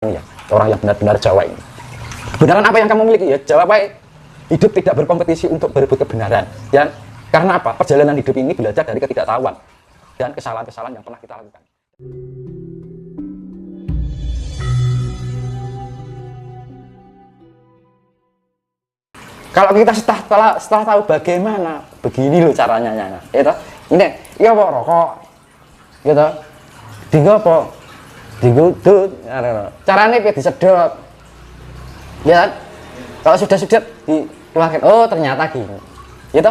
ini ya, orang yang benar-benar Jawa ini. Kebenaran apa yang kamu miliki? Ya jawab baik. Hidup tidak berkompetisi untuk berebut kebenaran. Ya, karena apa? Perjalanan hidup ini belajar dari ketidaktahuan dan kesalahan-kesalahan yang pernah kita lakukan. Kalau kita setelah tahu bagaimana, begini loh caranya, ya, ini, ya apa rokok, gitu, tinggal apa, digudut, caranya disedot, ya, kalau sudah dikeluarkan, oh ternyata gini, gitu,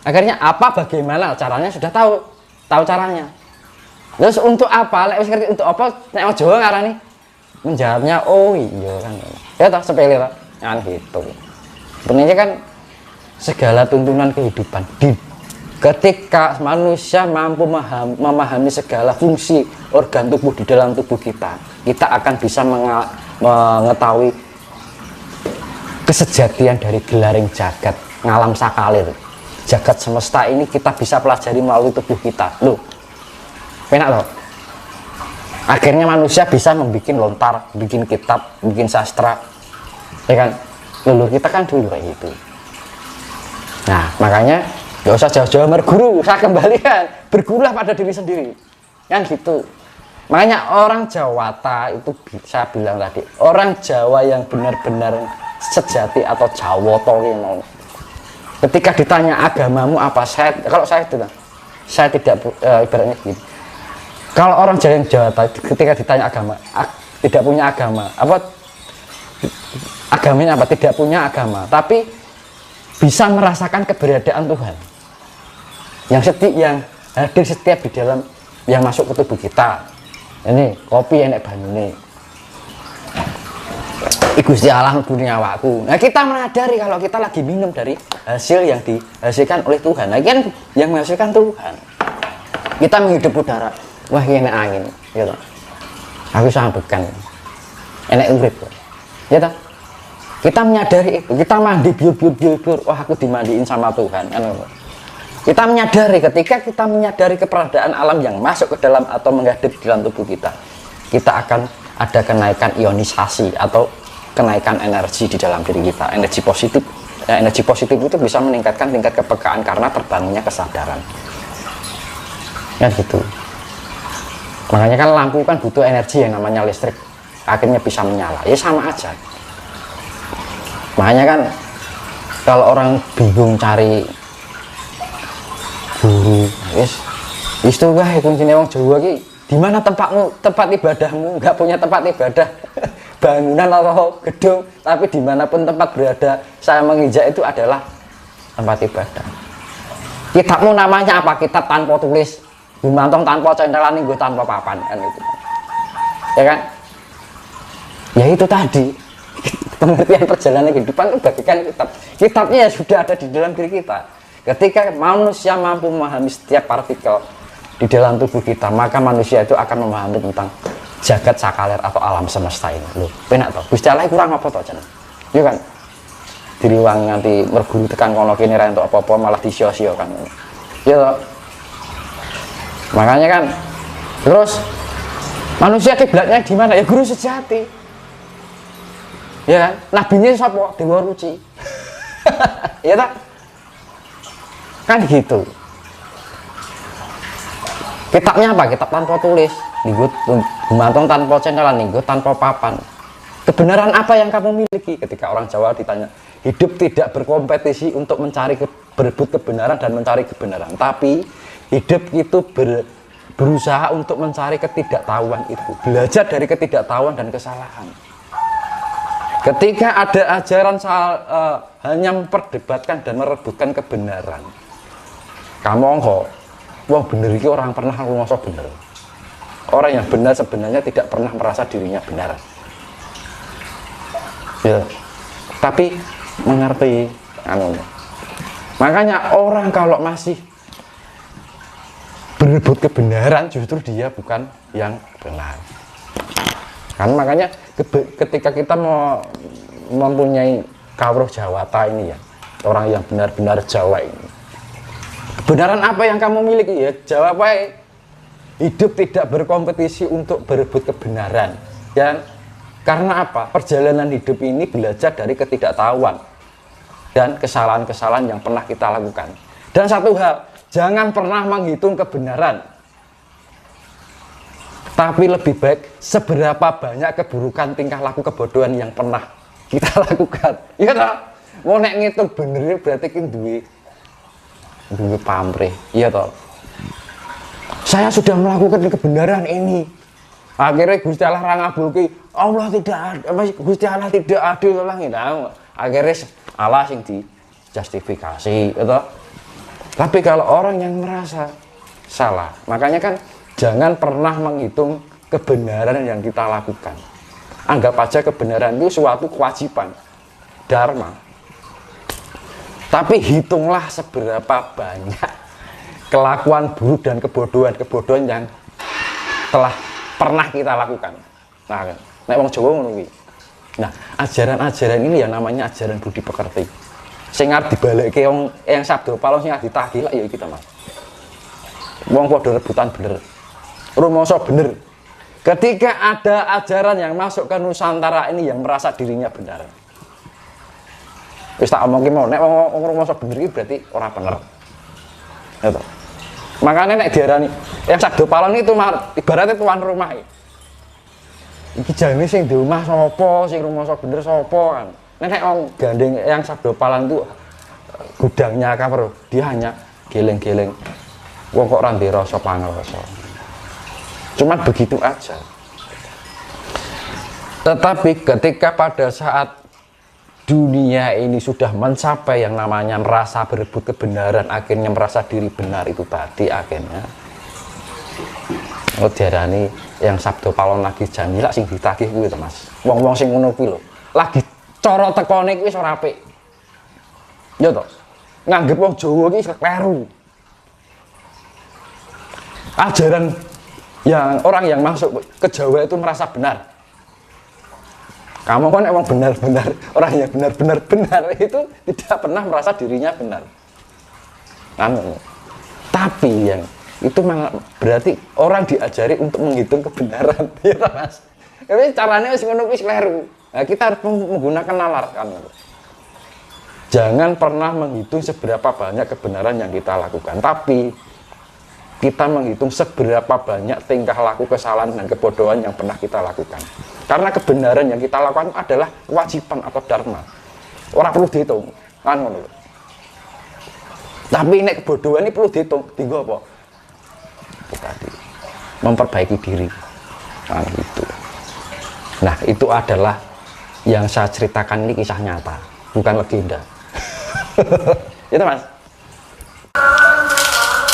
akhirnya apa, bagaimana caranya sudah tahu caranya, terus untuk apa, untuk apa, nek Jawa ngarani, menjawabnya, oh iya kan, ya toh sepele toh, kan gitu. Sebenarnya kan segala tuntunan kehidupan ketika manusia mampu memahami segala fungsi organ tubuh di dalam tubuh kita akan bisa mengetahui kesejatian dari gelaring jagat ngalam sakalir, jagat semesta ini kita bisa pelajari melalui tubuh kita loh, penak loh. Akhirnya manusia bisa membuat lontar, bikin kitab, bikin sastra, ya kan. Leluhur kita kan dulu kayak gitu. Nah makanya gak usah jauh-jauh berguru, saya kembalikan bergurulah pada diri sendiri kan gitu. Makanya orang Jawata itu saya bilang tadi, orang Jawa yang benar-benar sejati atau Jawoto gitu. Ketika ditanya agamamu apa, kalau saya tidak ibaratnya gini, kalau orang Jawa yang Jawata ketika ditanya agama, tidak punya agama apa, agamanya apa, tidak punya agama tapi bisa merasakan keberadaan Tuhan yang hadir setiap di dalam yang masuk ke tubuh kita. Ini kopi enek banyune Gusti Allah dunia awakku. Nah kita menyadari kalau kita lagi minum dari hasil yang dihasilkan oleh Tuhan. Nah kan yang menghasilkan Tuhan. Kita menghidup udara, wah ini enek angin gitu, aku sambutkan enek urip ya toh. Kita menyadari itu, kita mandi biur, wah aku dimandiin sama Tuhan. Kita menyadari, ketika kita menyadari keberadaan alam yang masuk ke dalam atau menghadap di dalam tubuh kita akan ada kenaikan ionisasi atau kenaikan energi di dalam diri kita, energi positif. Ya, energi positif itu bisa meningkatkan tingkat kepekaan karena terbangunnya kesadaran. Ya gitu. Makanya kan lampu kan butuh energi yang namanya listrik, akhirnya bisa menyala. Ya sama aja. Makanya kan kalau orang bingung cari guru, itu kan kuncinya orang Jawa ki, di mana tempat ibadahmu? Nggak punya tempat ibadah, bangunan atau gedung, tapi dimanapun tempat berada, saya menginjak itu adalah tempat ibadah. Kitabmu namanya apa? Kitab tanpa tulis, gumantong tanpa centelan, gue tanpa papan, kan itu, ya kan? Ya itu tadi. Pengertian perjalanan kehidupan itu bagikan kitabnya ya sudah ada di dalam diri kita. Ketika manusia mampu memahami setiap partikel di dalam tubuh kita, maka manusia itu akan memahami tentang jagat sakaler atau alam semesta ini. Loh, penak toh. Gusti Allah kurang apa toh jan? Iya kan? Diri wang nganti merguru tekan kono kene ra entuk apa-apa malah disio-sio kan. Iya toh. Makanya kan terus manusia kiblatnya di mana? Ya guru sejati. Ya kan? Nabinya sapa? Dewa Ruci. Ya tak? Kan gitu. Kitabnya apa? Kitab tanpa tulis, nggo gumantong tanpa centelan, nggo tanpa papan. Kebenaran apa yang kamu miliki? Ketika orang Jawa ditanya, hidup tidak berkompetisi untuk mencari berebut kebenaran dan mencari kebenaran, tapi hidup itu berusaha untuk mencari ketidaktahuan itu, belajar dari ketidaktahuan dan kesalahan. Ketika ada ajaran hanya memperdebatkan dan merebutkan kebenaran, kamu kok, wah bener ini orang pernah ngomong bener. Orang yang benar sebenarnya tidak pernah merasa dirinya benar. Ya, tapi mengerti makanya orang kalau masih berebut kebenaran justru dia bukan yang benar. Kan makanya ketika kita mau mempunyai kawruh Jawata ini ya, orang yang benar-benar Jawa ini, kebenaran apa yang kamu miliki? Ya jawab baik. Hidup tidak berkompetisi untuk berebut kebenaran, dan Karena apa? Perjalanan hidup ini belajar dari ketidaktahuan dan kesalahan-kesalahan yang pernah kita lakukan. Dan satu hal, jangan pernah menghitung kebenaran, tapi lebih baik seberapa banyak keburukan tingkah laku kebodohan yang pernah kita lakukan. Iya toh? Mau nek ngitung bener berarti kita duwe pamrih. Iya toh? Saya sudah melakukan kebenaran ini. Akhirnya Gusti Allah ra ngabulke, Allah tidak ada, Gusti Allah tidak adil lah ngene. Akhirnya Allah sing dijustifikasi, gitu. Tapi kalau orang yang merasa salah, makanya kan jangan pernah menghitung kebenaran yang kita lakukan. Anggap aja kebenaran itu suatu kewajiban, dharma. Tapi hitunglah seberapa banyak kelakuan buruk dan kebodohan yang telah pernah kita lakukan. Nah, nek wong Jawa ngono kuwi. Nah, ajaran-ajaran ini yang namanya ajaran budi pekerti. Sing arep dibalekke wong yang sabda palong sing ditagih lak ya iki ta, Mas. Wong padha rebutan bener. Rumoso bener. Ketika ada ajaran yang masuk ke Nusantara ini yang merasa dirinya benar. Wis tak omongke mau nek wong rumoso bener iki berarti ora bener. Ya toh. Makanya nek diarani yang sabdo palon itu ibaratnya tuan rumah. Iki jane sing di rumah sapa, sing rumoso bener sapa kan. Nek wong gandeng yang sabdo palon itu gudangnya kabar, dia hanya geleng-geleng. Wong kok ora ndek rasa pangrasa. Cuman begitu aja. Tetapi ketika pada saat dunia ini sudah mencapai yang namanya merasa berebut kebenaran, akhirnya merasa diri benar itu tadi, akhirnya diarani yang sabdo palon lagi janji lak sing ditagih kuwi to, Mas. Wong-wong sing ngono kuwi lho, lagi cara tekone kuwi wis ora apik. Ya to. Nganggep wong Jawa iki kleru. Ajaran yang orang yang masuk ke Jawa itu merasa benar. Kamu kan emang benar-benar orang yang benar-benar benar itu tidak pernah merasa dirinya benar. Tapi yang itu malah berarti orang diajari untuk menghitung kebenaran, ya Mas. Tapi caranya wis ngono wis kleru. Nah, kita harus menggunakan nalar kan. Jangan pernah menghitung seberapa banyak kebenaran yang kita lakukan, tapi kita menghitung seberapa banyak tingkah laku kesalahan dan kebodohan yang pernah kita lakukan. Karena kebenaran yang kita lakukan adalah kewajiban atau dharma. Orang perlu dihitung, kan ngono. Tapi nek kebodohan ini perlu dihitung, tinggal apa? Tadi memperbaiki diri. Kan gitu. Nah, itu adalah yang saya ceritakan ini kisah nyata, bukan legenda. Itu Mas.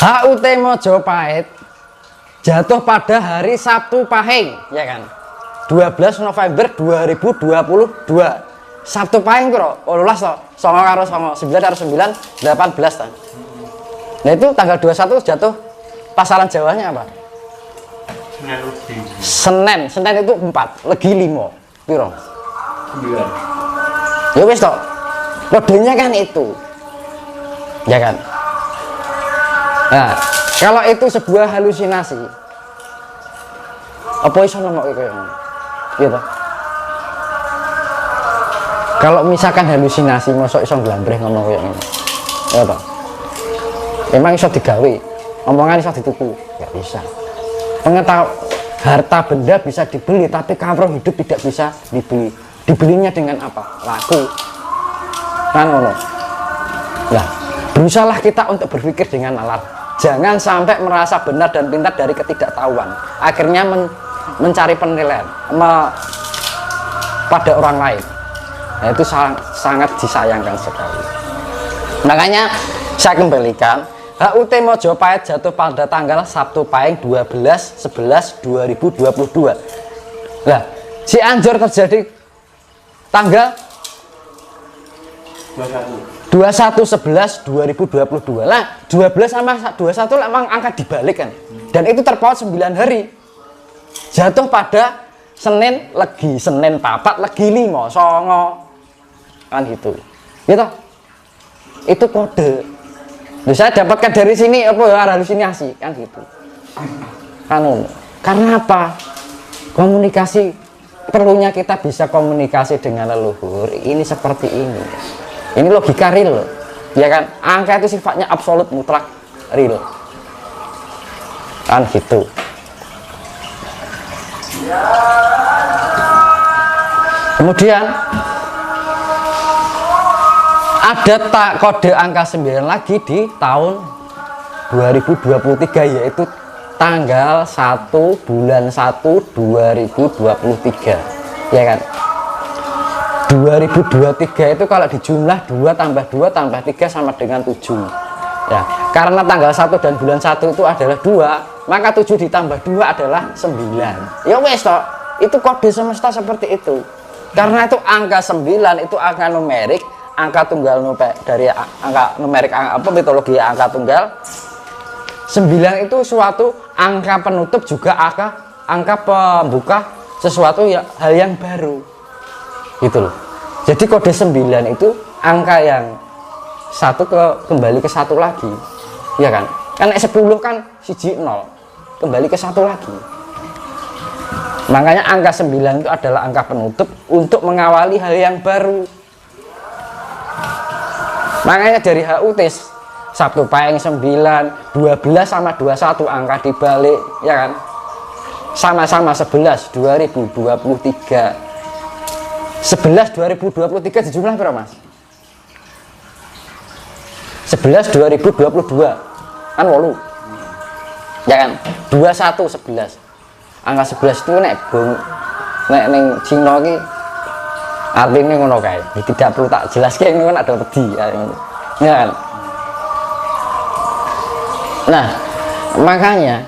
HUT Mojopahit jatuh pada hari Sabtu Pahing, ya kan? 12 November 2022. Sabtu Pahing karo 18 to, 9 karo 9, 9 karo 9, 18 ta. Nah itu tanggal 21 jatuh pasaran Jawanya apa? Senin. Senin itu 4, legi 5. Piro? 9. Ya wis to. Kodenya kan itu. Ya kan? Nah, kalau itu sebuah halusinasi, apa iso nemokke koyo ngono? Gitu. Kalau misalkan halusinasi, mosok iso nglambreh ngomong koyo ngono. Ya toh. Memang iso digawe, omongan iso dituku, ya bisa. Pengetahuan harta benda bisa dibeli, tapi kawruh hidup tidak bisa dibeli. Dibelinya dengan apa? Laku. Kan ngono. Nah, berusahalah kita untuk berpikir dengan nalar. Jangan sampai merasa benar dan pintar dari ketidaktahuan. Akhirnya mencari penilaian pada orang lain. Nah, itu sangat disayangkan sekali. Makanya saya kembalikan, HUT Mojopahit jatuh pada tanggal Sabtu Pahing 12/11/2022. Nah, Cianjur terjadi tanggal 21/11/2022. Lah, 12 sama 21 memang angka dibalik kan. Dan itu terpaut 9 hari. Jatuh pada Senin legi, Senin 4 legi 5, songo. Kan gitu. Gitu. Itu kode. Loh, saya dapatkan dari sini apa halusinasi kan gitu. Kan karena apa? Komunikasi perlunya kita bisa komunikasi dengan leluhur ini seperti ini logika real ya kan. Angka itu sifatnya absolut mutlak real kan gitu. Kemudian ada kode angka 9 lagi di tahun 2023, yaitu tanggal 1 bulan 1 2023 ya kan. 2023 itu kalau dijumlah 2 tambah 2 tambah 3 sama dengan 7 ya. Karena tanggal 1 dan bulan 1 itu adalah 2, maka 7 ditambah 2 adalah 9. Ya wes toh, itu kode semesta seperti itu. Karena itu angka 9 itu angka numerik, angka tunggal dari angka numerik apa mitologi angka tunggal. 9 itu suatu angka penutup juga angka pembuka sesuatu hal yang baru gitu loh. Jadi kode 9 itu angka yang kembali ke 1 lagi ya kan. Kan 10 kan 1 0 kembali ke 1 lagi. Makanya angka 9 itu adalah angka penutup untuk mengawali hal yang baru. Makanya dari HUT Sabtu Pahing 9, 12 sama 21 angka dibalik ya kan. Sama-sama 11 2023. 11 2023 dijumlah berapa Mas? 11 2022 kan 8 ya kan. 21 11 angka 11 itu nek ning Cina iki artinya ngono kae. Tidak perlu tak jelaskan, ini kan ada wedi ya kan. Nah makanya